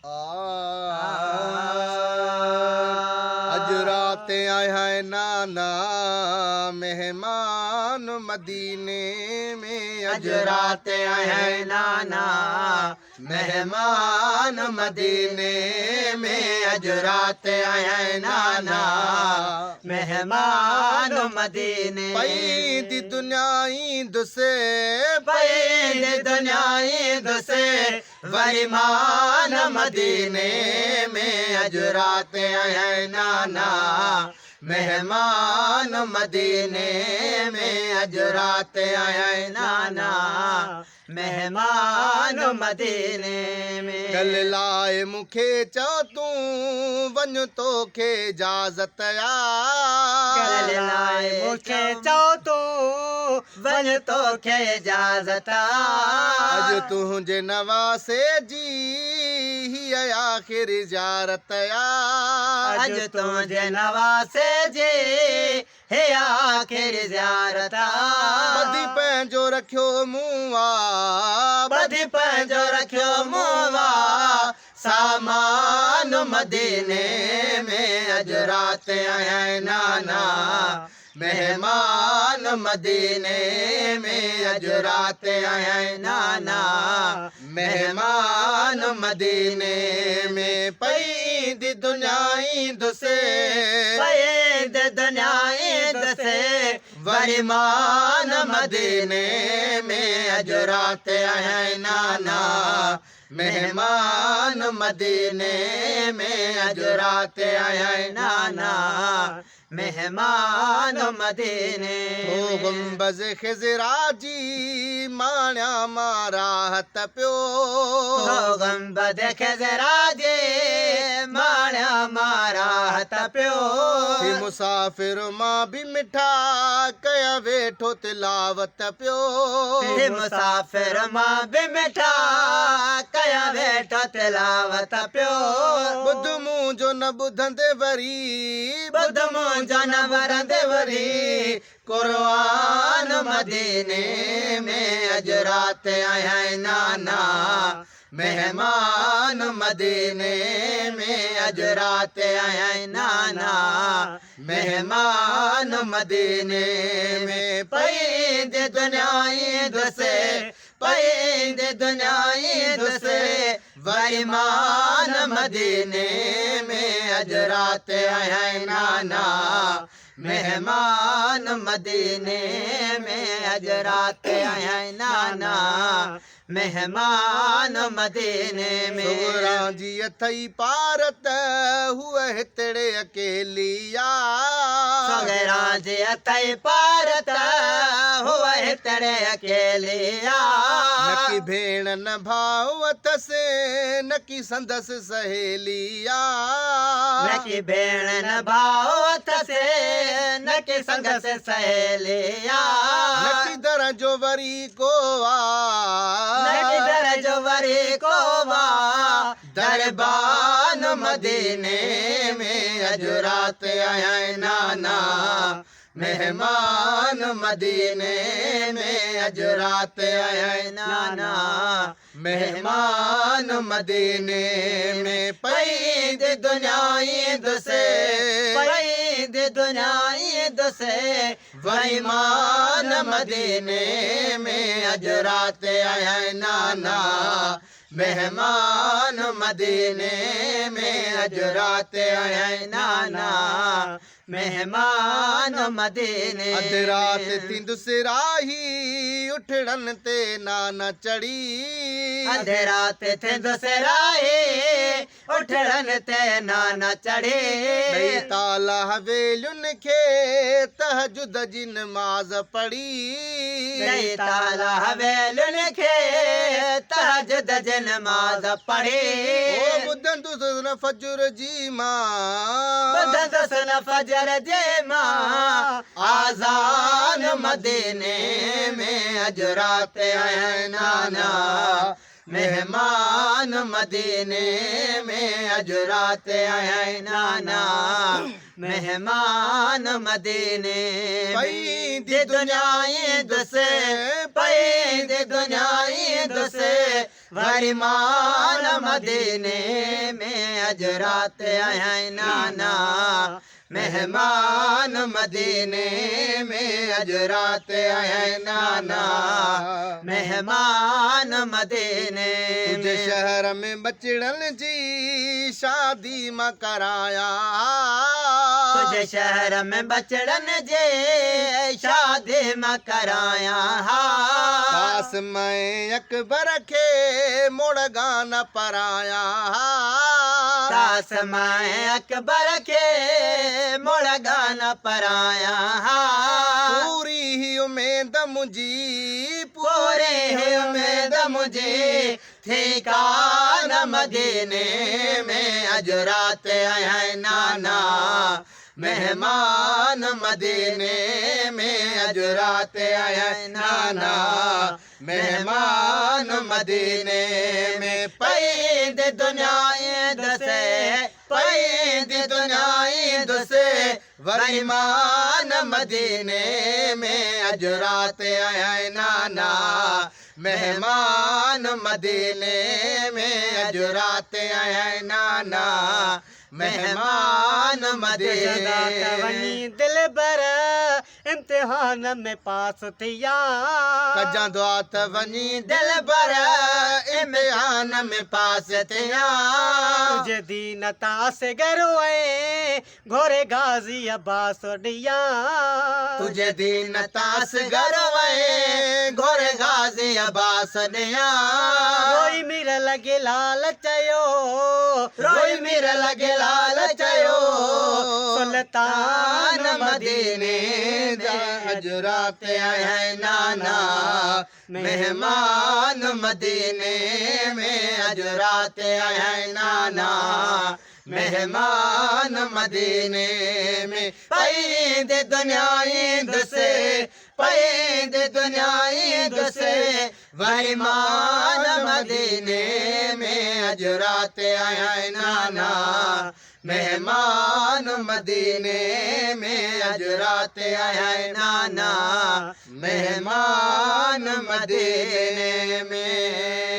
अज रात आया है नाना मेहमान मदीने में। अज रात आया है नाना मेहमान मदीने में। अज रात आया है नाना मेहमान मदीने। पैदी दुनिया ईंद से पैद दुनिया ईद से वरिमान मदीने में। अज रात आया है नाना मेहमान मदीने में। अज रात आया है नाना मेहमान मदीने में। गल लाए मुखे चो तू वन तो खे इजाजत गल लाए मुखे चो तू वन तो खे इजाजत। अज तुझे नवासे जी ही आखिर ज़ियारत अज तुझे नवासे जी हे आखिर ज़ियारत। बधी पंहिंजो रखियो मुआ बधी पंहिंजो रखियो मुआ सामान मदीने में। अज रात आया है नाना मेहमान मदीने में। अज रात आया है नाना मेहमान मदीने में। पैद दुनिया ईंद से पैद दुनिया ईद से वरिमान मदीने में। अज रात आया है नाना मेहमान मदीने में। अज रात आया है नाना मेहमान मदीने ओ गुंबज खिजरा जी माण्या मारा हथ पियो। ओ गंबद खिजरा जे माण्या मारा हथ पियो। ही मुसाफिर मां भी मिठा कया वेठो तिलावत पियो। ही मुसाफिर मां भी मिठा कया वेठो तिलावत पियो। बुध मूं जो न ॿुधंदे वरी बुध मुंहिंजो न वरंदे वरी कुर्बान मदीने में। अज रात आया है नाना मेहमान मदीने में। अज रात आया है नाना मेहमान मदीने में। पैद दुनिया ईद से पैद दुनिया ईद से वरिमान मदीने में। अज रात आया है नाना मेहमान मदीने में। अज रात आया है नाना मेहमान मदीने में। सुगरा जी अथई पारत हुआ हितड़े अकेलिया। सगरा जी अथई पारत हुआ हितड़े अकेलिया। न की भेण न भावत से न की संदस सहेलिया। न की भेण न भावत से न की संग से सहेलिया। न की दर जो वरी को दर जो वरी को दरबान मदीने में। अज रात आया है नाना मेहमान मदीने में। अज रात आया है नाना मेहमान मदीने में। पैद दुनिया ईद से पैद दुनिया ईद से वरिमान मदीने में। अज रात आया है नाना मेहमान मदीने में। अज रात आया है नाना मेहमान मदीने। अध रात तिंदुसराही उठड़न ते नाना चढ़ी। अध रात तिंदुसराही उठड़न ते नाना चढ़ी। नई ताला हवेलियुन खे तहजुद जी नमाज पढ़ी। नई ताला हवेलियुन खे तहजुद जी नमाज पढ़ी। ओ ॿुधंदुसि न फजुर जी मां ॿुधंदुसि न फजर जे मां आज़ान मदीने में। अज रात आया है नाना मेहमान मदीने में अज रात आया है नाना मेहमान मदीने में दे दुनियाए दसे पई दे दुनियाए दसे वरिमान मदीने में अज रात आया है नाना मेहमान मदीने में अज रात आया है नाना मेहमान मदीने तुझे शहर में बचड़न जी शादी मां कराया तुझे शहर में बचड़न जे शादी में कराया पास मैं अकबर के मोड़ गाना पराया कास मैं अकबर के मोड़ गाना पराया पूरी ही उम्मीद मुझी पूरे है उम्मीद मुझे थी कान मदीने में अज रात आया है नाना मेहमान मदीने में अज रात आया है नाना मेहमान मदीने में पैद दुनियाए दसे पैद दुनियाए दसे वरिमान मदीने में अज रात आया है नाना मेहमान मदीने में अज रात आया है नाना मेहमान मदीने दिल बर इम्तिहान में पास थिया कजा दुआत वनी दिल बर इम्तिहान में पास थिया तुझे दीनता से गरोए घोरे गाजी अब्बास डिया तुझे दीन तास गरवे घोरे गाजी अब्बास दिया रोई मेरा लगे लाल चयो रोई मेरे लगे लाल चयो सुल्तान मदीने अज रात आया है नाना मेहमान मदीने में अज रात आया है नाना मेहमान मदीने में पैद दुनियाए दसे पैद दुनियाए दसे वरिमान मदीने में अज रात आया है नाना मेहमान मदीने में अज रात आया है नाना मेहमान मदीने में